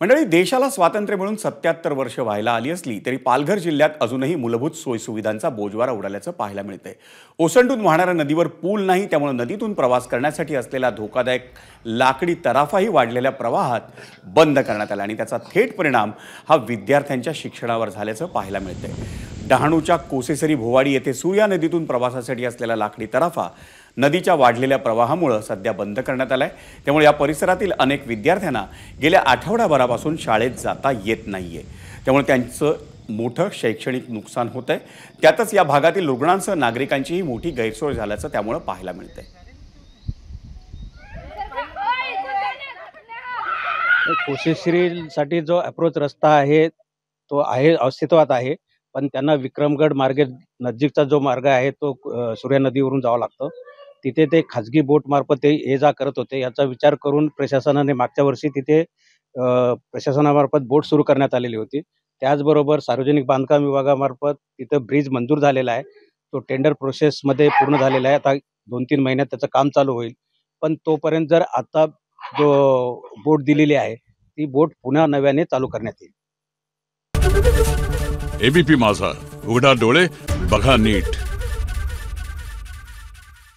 मंडळी, देशाला स्वातंत्र्य मिळून 77 वर्ष व्हायला आली असली तरी पालघर जिल्ह्यात अजूनही मूलभूत सोयीसुविधांचा बोजवारा उडाल्याचं पाहायला मिळतंय। ओसंडून वाहणाऱ्या नदीवर पूल नाही, त्यामुळे नदीतून प्रवास करण्यासाठी असलेला धोकादायक लाकडी तराफाही वाढलेल्या प्रवाहात बंद करण्यात आला आणि त्याचा थेट परिणाम हा विद्यार्थ्यांच्या शिक्षणावर झाल्याचं पाहायला मिळतंय। डहाणूच्या कोसेसरी भोवाडी येथे सूर्या नदीतून प्रवासासाठी असलेला लाकडी तराफा नदीच्या वाढलेल्या प्रवाहामुळे सध्या बंद करण्यात आलाय। त्यामुळे या परिसरातील अनेक विद्यार्थ्यांना गेल्या आठवड्याभरापासून शाळेत जाता येत नाहीये। त्यामुळे त्यांचं मोठं शैक्षणिक नुकसान होतंय। त्यातच या भागातील रुग्णांसह नागरिकांचीही मोठी गैरसोय झाल्याचं त्यामुळे पाहायला मिळतंय। कोशेश्रीसाठी जो अप्रोच रस्ता आहे तो आहे अस्तित्वात आहे, पण त्यांना विक्रमगड मार्गे नजीकचा जो मार्ग आहे तो सूर्या नदीवरून जावं लागतं। तिथे ते खाजगी बोट मार्फत ते ये जा करत होते। याचा विचार करून प्रशासनाने मागच्या वर्षी तिथे प्रशासनामार्फत बोट सुरू करण्यात आलेली होती। त्याचबरोबर सार्वजनिक बांधकाम विभागामार्फत तिथं ब्रिज मंजूर झालेला आहे। तो टेंडर प्रोसेसमध्ये पूर्ण झालेला आहे। आता 2-3 महिन्यात त्याचं काम चालू होईल। पण तोपर्यंत जर आता जो बोट दिलेली आहे ती बोट पुन्हा नव्याने चालू करण्यात येईल। एबीपी माझा, उघडा डोळे बघा नीट।